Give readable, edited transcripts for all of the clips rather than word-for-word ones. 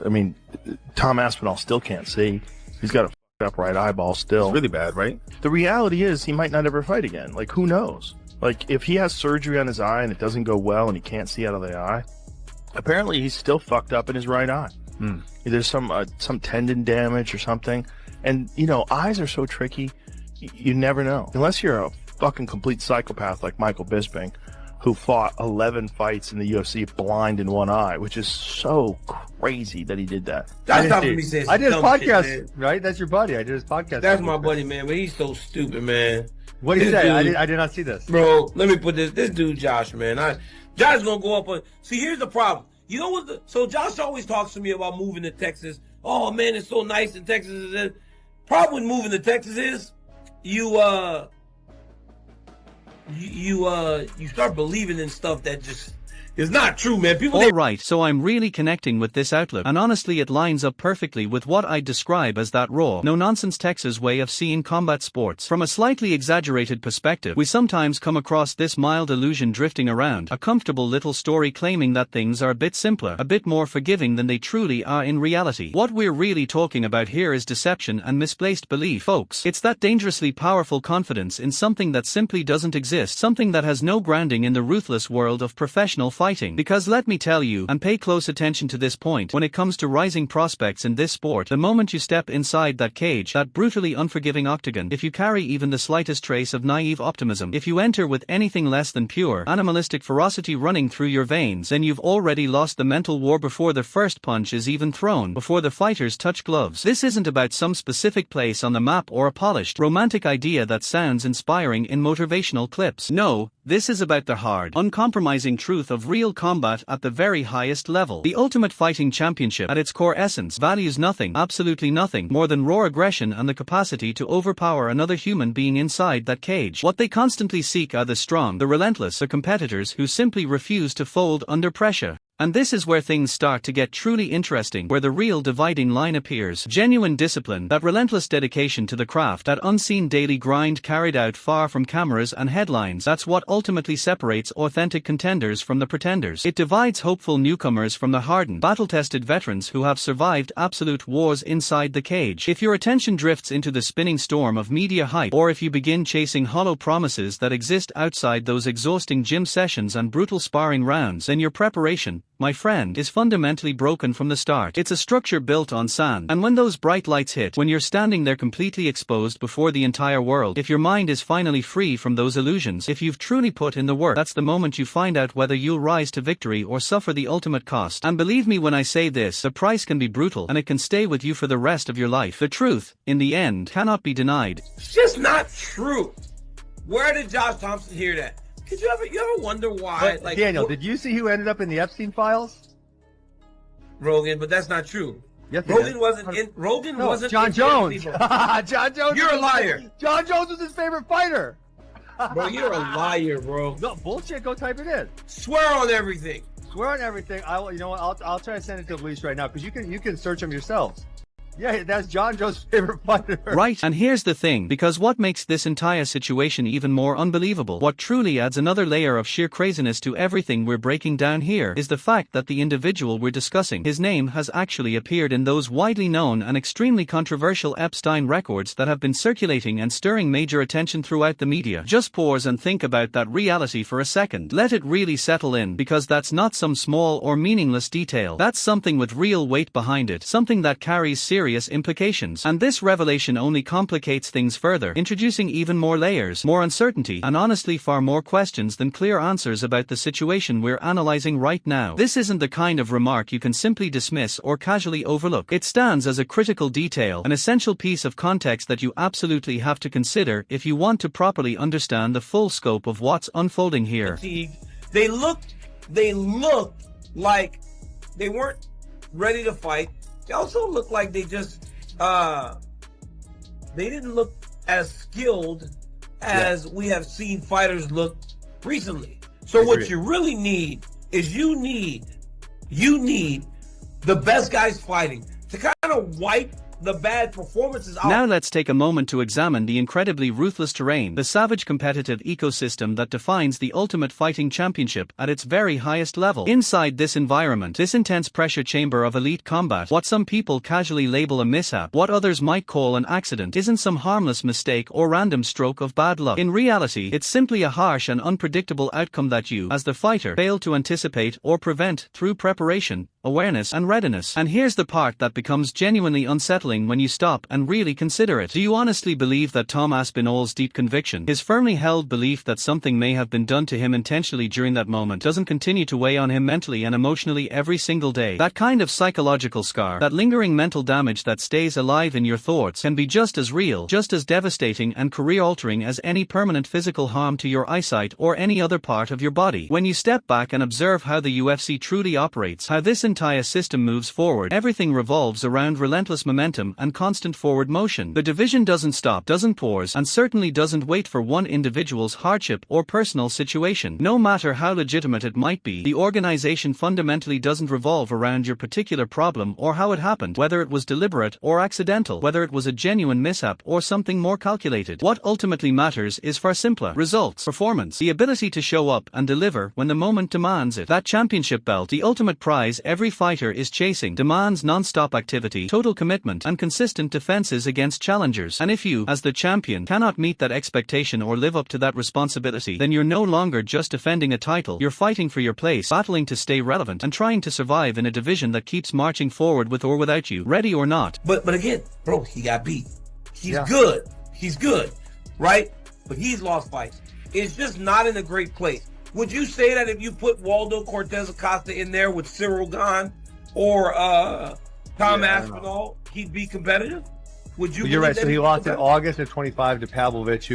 I mean, Tom Aspinall still can't see. He's got a fucked up right eyeball still. It's really bad, right? The reality is he might not ever fight again. Like, who knows? Like, if he has surgery on his eye and it doesn't go well and he can't see out of the eye, apparently he's still fucked up in his right eye. There's some tendon damage or something. And, you know, eyes are so tricky, you never know. Unless you're a fucking complete psychopath like Michael Bisping, who fought 11 fights in the UFC blind in one eye, which is so crazy that he did that. That's not me saying. I did his podcast, shit, right? That's your buddy. I did his podcast. That's my buddy, man. But he's so stupid, man. What did he say? I did not see this. Bro, let me put this dude, Josh, man. Josh gonna go up on. See, here's the problem. You know what? So Josh always talks to me about moving to Texas. Oh man, it's so nice in Texas. Problem with moving to Texas is you start believing in stuff that just is not true, man. People. Alright, so I'm really connecting with this outlook, and honestly it lines up perfectly with what I'd describe as that raw, no-nonsense Texas way of seeing combat sports. From a slightly exaggerated perspective, we sometimes come across this mild illusion drifting around, a comfortable little story claiming that things are a bit simpler, a bit more forgiving than they truly are in reality. What we're really talking about here is deception and misplaced belief, folks. It's that dangerously powerful confidence in something that simply doesn't exist, something that has no grounding in the ruthless world of professional fighting. Because let me tell you, and pay close attention to this point, when it comes to rising prospects in this sport, the moment you step inside that cage, that brutally unforgiving octagon, if you carry even the slightest trace of naive optimism, if you enter with anything less than pure, animalistic ferocity running through your veins, then you've already lost the mental war before the first punch is even thrown, before the fighters touch gloves. This isn't about some specific place on the map or a polished, romantic idea that sounds inspiring in motivational clips. No, this is about the hard, uncompromising truth of real combat at the very highest level. The Ultimate Fighting Championship, at its core essence, values nothing, absolutely nothing, more than raw aggression and the capacity to overpower another human being inside that cage. What they constantly seek are the strong, the relentless, the competitors who simply refuse to fold under pressure. And this is where things start to get truly interesting, where the real dividing line appears. Genuine discipline, that relentless dedication to the craft, that unseen daily grind carried out far from cameras and headlines, that's what ultimately separates authentic contenders from the pretenders. It divides hopeful newcomers from the hardened, battle-tested veterans who have survived absolute wars inside the cage. If your attention drifts into the spinning storm of media hype, or if you begin chasing hollow promises that exist outside those exhausting gym sessions and brutal sparring rounds, then your preparation, my friend, is fundamentally broken from the start. It's a structure built on sand. And when those bright lights hit, when you're standing there completely exposed before the entire world, if your mind is finally free from those illusions, if you've truly put in the work, that's the moment you find out whether you'll rise to victory or suffer the ultimate cost. And believe me when I say this, the price can be brutal, and it can stay with you for the rest of your life. The truth, in the end, cannot be denied. It's just not true. Where did Josh Thompson hear that? Did you ever wonder why? But, Daniel, did you see who ended up in the Epstein files? Rogan, but that's not true. Yes, Rogan wasn't in. Rogan wasn't. John in Jones. John Jones. You're a liar. John Jones was his favorite fighter. Bro, you're a liar, bro. No bullshit. Go type it in. Swear on everything. Swear on everything. You know what? I'll try to send it to Luis right now because you can search them yourselves. Yeah, that's John Joe's favorite fighter. Right, and here's the thing, because what makes this entire situation even more unbelievable, what truly adds another layer of sheer craziness to everything we're breaking down here, is the fact that the individual we're discussing, his name has actually appeared in those widely known and extremely controversial Epstein records that have been circulating and stirring major attention throughout the media. Just pause and think about that reality for a second. Let it really settle in, because that's not some small or meaningless detail. That's something with real weight behind it, something that carries serious implications. And this revelation only complicates things further, introducing even more layers, more uncertainty, and honestly far more questions than clear answers about the situation we're analyzing right now. This isn't the kind of remark you can simply dismiss or casually overlook. It stands as a critical detail, an essential piece of context that you absolutely have to consider if you want to properly understand the full scope of what's unfolding here. They looked like they weren't ready to fight. They also look like they just, they didn't look as skilled as we have seen fighters look recently. So what you really need is you need the best guys fighting to kind of wipe the bad performances out. Now let's take a moment to examine the incredibly ruthless terrain, the savage competitive ecosystem that defines the Ultimate Fighting Championship at its very highest level. Inside this environment, this intense pressure chamber of elite combat, what some people casually label a mishap, what others might call an accident, isn't some harmless mistake or random stroke of bad luck. In reality, it's simply a harsh and unpredictable outcome that you, as the fighter, fail to anticipate or prevent through preparation, awareness, and readiness. And here's the part that becomes genuinely unsettling when you stop and really consider it. Do you honestly believe that Tom Aspinall's deep conviction, his firmly held belief that something may have been done to him intentionally during that moment, doesn't continue to weigh on him mentally and emotionally every single day? That kind of psychological scar, that lingering mental damage that stays alive in your thoughts, can be just as real, just as devastating and career-altering as any permanent physical harm to your eyesight or any other part of your body. When you step back and observe how the UFC truly operates, how this entire system moves forward, everything revolves around relentless momentum and constant forward motion. The division doesn't stop, doesn't pause, and certainly doesn't wait for one individual's hardship or personal situation. No matter how legitimate it might be, the organization fundamentally doesn't revolve around your particular problem or how it happened, whether it was deliberate or accidental, whether it was a genuine mishap or something more calculated. What ultimately matters is far simpler: results, performance, the ability to show up and deliver when the moment demands it. That championship belt, the ultimate prize every fighter is chasing, demands non-stop activity, total commitment, and consistent defenses against challengers. And if you, as the champion, cannot meet that expectation or live up to that responsibility, then you're no longer just defending a title, you're fighting for your place, battling to stay relevant, and trying to survive in a division that keeps marching forward with or without you, ready or not. But again, bro, he got beat. He's good. He's good, right? But he's lost fights. It's just not in a great place. Would you say that if you put Waldo Cortez Acosta in there with Cyril Gahn or Tom Aspinall, he'd be competitive? Would you? You're right. So he lost in August of 25 to Pavlovich,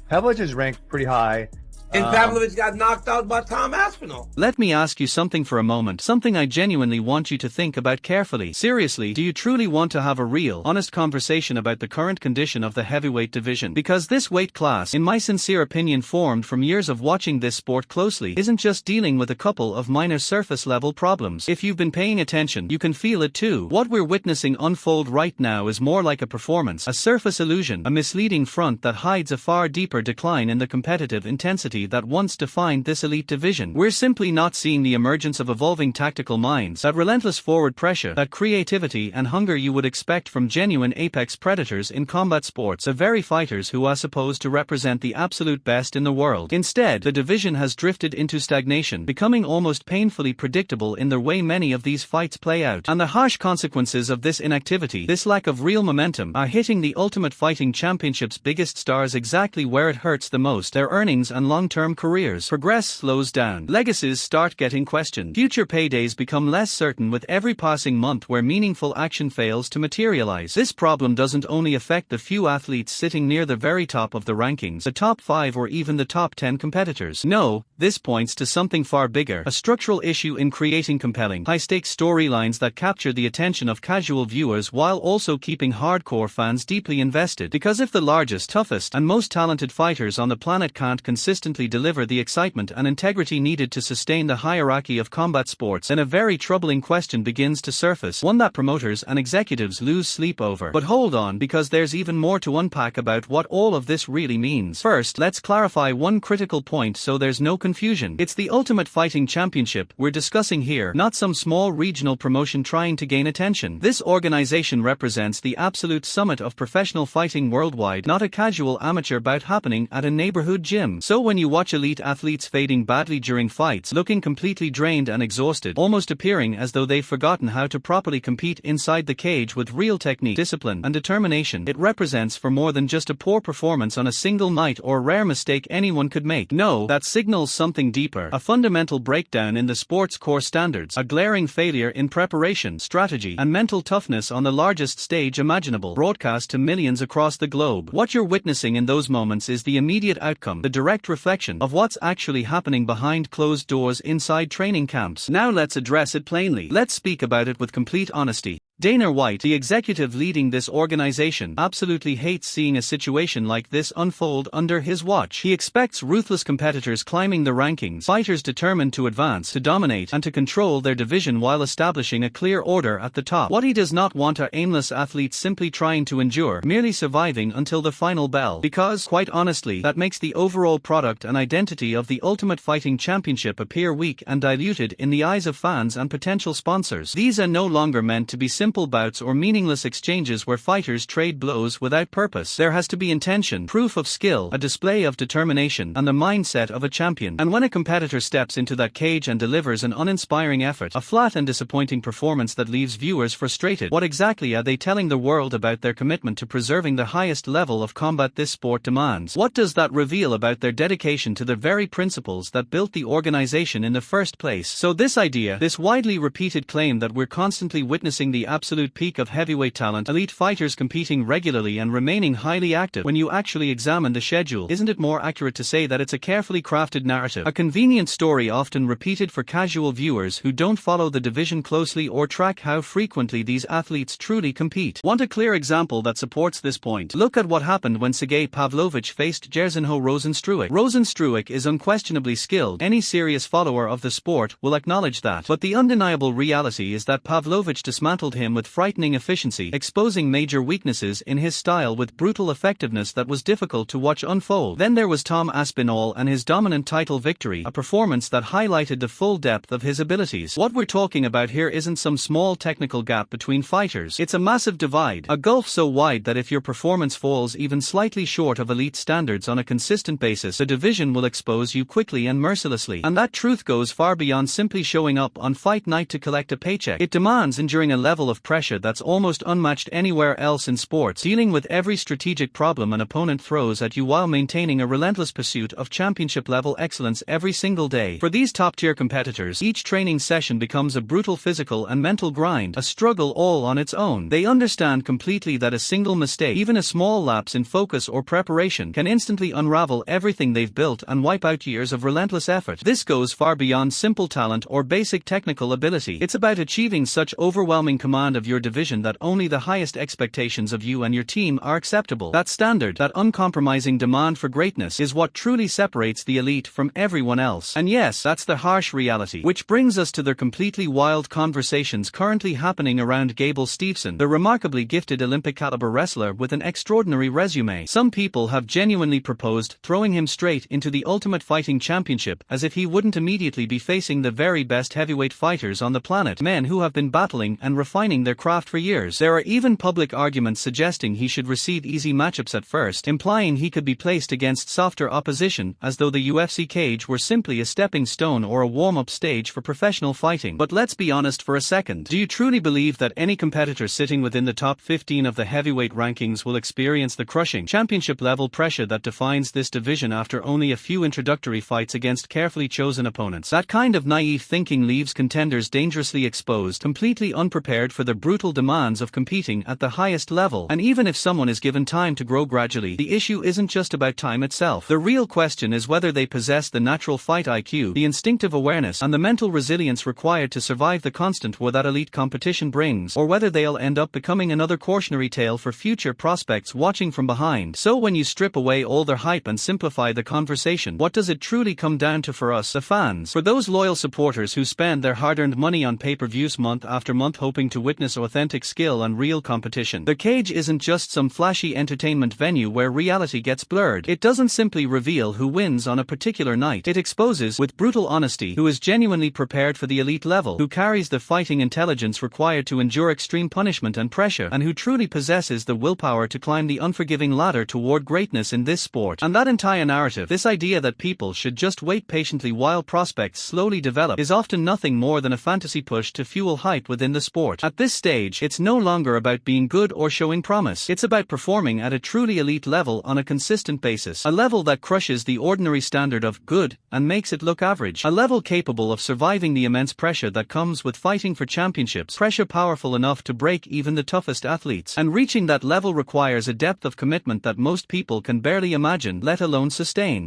Pavlovich is ranked pretty high. And Pavlovich got knocked out by Tom Aspinall. Let me ask you something for a moment, something I genuinely want you to think about carefully. Seriously, do you truly want to have a real, honest conversation about the current condition of the heavyweight division? Because this weight class, in my sincere opinion formed from years of watching this sport closely, isn't just dealing with a couple of minor surface-level problems. If you've been paying attention, you can feel it too. What we're witnessing unfold right now is more like a performance, a surface illusion, a misleading front that hides a far deeper decline in the competitive intensity that once defined this elite division. We're simply not seeing the emergence of evolving tactical minds, that relentless forward pressure, that creativity and hunger you would expect from genuine apex predators in combat sports, the very fighters who are supposed to represent the absolute best in the world. Instead, the division has drifted into stagnation, becoming almost painfully predictable in the way many of these fights play out. And the harsh consequences of this inactivity, this lack of real momentum, are hitting the Ultimate Fighting Championship's biggest stars exactly where it hurts the most. Their earnings and long-term careers. Progress slows down. Legacies start getting questioned. Future paydays become less certain with every passing month where meaningful action fails to materialize. This problem doesn't only affect the few athletes sitting near the very top of the rankings, the top 5 or even the top 10 competitors. No, this points to something far bigger, a structural issue in creating compelling, high-stakes storylines that capture the attention of casual viewers while also keeping hardcore fans deeply invested. Because if the largest, toughest, and most talented fighters on the planet can't consistently deliver the excitement and integrity needed to sustain the hierarchy of combat sports, then a very troubling question begins to surface, one that promoters and executives lose sleep over. But hold on, because there's even more to unpack about what all of this really means. First, let's clarify one critical point so there's no confusion. It's the Ultimate Fighting Championship we're discussing here, not some small regional promotion trying to gain attention. This organization represents the absolute summit of professional fighting worldwide, not a casual amateur bout happening at a neighborhood gym. So when you watch elite athletes fading badly during fights, looking completely drained and exhausted, almost appearing as though they've forgotten how to properly compete inside the cage with real technique, discipline, and determination, it represents for more than just a poor performance on a single night or rare mistake anyone could make. No, that signals something deeper, a fundamental breakdown in the sport's core standards, a glaring failure in preparation, strategy, and mental toughness on the largest stage imaginable, broadcast to millions across the globe. What you're witnessing in those moments is the immediate outcome, the direct reflection of what's actually happening behind closed doors inside training camps. Now let's address it plainly. Let's speak about it with complete honesty. Dana White, the executive leading this organization, absolutely hates seeing a situation like this unfold under his watch. He expects ruthless competitors climbing the rankings, fighters determined to advance, to dominate, and to control their division while establishing a clear order at the top. What he does not want are aimless athletes simply trying to endure, merely surviving until the final bell. Because, quite honestly, that makes the overall product and identity of the Ultimate Fighting Championship appear weak and diluted in the eyes of fans and potential sponsors. These are no longer meant to be simple bouts or meaningless exchanges where fighters trade blows without purpose. There has to be intention, proof of skill, a display of determination, and the mindset of a champion. And when a competitor steps into that cage and delivers an uninspiring effort, a flat and disappointing performance that leaves viewers frustrated, what exactly are they telling the world about their commitment to preserving the highest level of combat this sport demands? What does that reveal about their dedication to the very principles that built the organization in the first place? So this idea, this widely repeated claim that we're constantly witnessing the absolute peak of heavyweight talent, elite fighters competing regularly and remaining highly active, when you actually examine the schedule, isn't it more accurate to say that it's a carefully crafted narrative, a convenient story often repeated for casual viewers who don't follow the division closely or track how frequently these athletes truly compete? Want a clear example that supports this point? Look at what happened when Sergey Pavlovich faced Jerzinho Rozenstruik. Rozenstruik is unquestionably skilled, any serious follower of the sport will acknowledge that, but the undeniable reality is that Pavlovich dismantled him with frightening efficiency, exposing major weaknesses in his style with brutal effectiveness that was difficult to watch unfold. Then there was Tom Aspinall and his dominant title victory, a performance that highlighted the full depth of his abilities. What we're talking about here isn't some small technical gap between fighters, it's a massive divide, a gulf so wide that if your performance falls even slightly short of elite standards on a consistent basis, the division will expose you quickly and mercilessly. And that truth goes far beyond simply showing up on fight night to collect a paycheck. It demands enduring a level of pressure that's almost unmatched anywhere else in sports, dealing with every strategic problem an opponent throws at you while maintaining a relentless pursuit of championship-level excellence every single day. For these top-tier competitors, each training session becomes a brutal physical and mental grind, a struggle all on its own. They understand completely that a single mistake, even a small lapse in focus or preparation, can instantly unravel everything they've built and wipe out years of relentless effort. This goes far beyond simple talent or basic technical ability. It's about achieving such overwhelming command of your division that only the highest expectations of you and your team are acceptable. That standard, that uncompromising demand for greatness, is what truly separates the elite from everyone else. And yes, that's the harsh reality. Which brings us to the completely wild conversations currently happening around Gable Steveson, the remarkably gifted Olympic-caliber wrestler with an extraordinary resume. Some people have genuinely proposed throwing him straight into the Ultimate Fighting Championship, as if he wouldn't immediately be facing the very best heavyweight fighters on the planet, men who have been battling and refining their craft for years. There are even public arguments suggesting he should receive easy matchups at first, implying he could be placed against softer opposition, as though the UFC cage were simply a stepping stone or a warm-up stage for professional fighting. But let's be honest for a second. Do you truly believe that any competitor sitting within the top 15 of the heavyweight rankings will experience the crushing, championship-level pressure that defines this division after only a few introductory fights against carefully chosen opponents? That kind of naive thinking leaves contenders dangerously exposed, completely unprepared for the brutal demands of competing at the highest level. And even if someone is given time to grow gradually, the issue isn't just about time itself. The real question is whether they possess the natural fight IQ, the instinctive awareness, and the mental resilience required to survive the constant war that elite competition brings, or whether they'll end up becoming another cautionary tale for future prospects watching from behind. So when you strip away all their hype and simplify the conversation, what does it truly come down to for us, the fans? For those loyal supporters who spend their hard-earned money on pay-per-views month after month hoping to witness authentic skill and real competition, the cage isn't just some flashy entertainment venue where reality gets blurred. It doesn't simply reveal who wins on a particular night. It exposes, with brutal honesty, who is genuinely prepared for the elite level, who carries the fighting intelligence required to endure extreme punishment and pressure, and who truly possesses the willpower to climb the unforgiving ladder toward greatness in this sport. And that entire narrative, this idea that people should just wait patiently while prospects slowly develop, is often nothing more than a fantasy push to fuel hype within the sport. At this stage, it's no longer about being good or showing promise. It's about performing at a truly elite level on a consistent basis, a level that crushes the ordinary standard of good and makes it look average, a level capable of surviving the immense pressure that comes with fighting for championships, pressure powerful enough to break even the toughest athletes. And reaching that level requires a depth of commitment that most people can barely imagine, let alone sustain.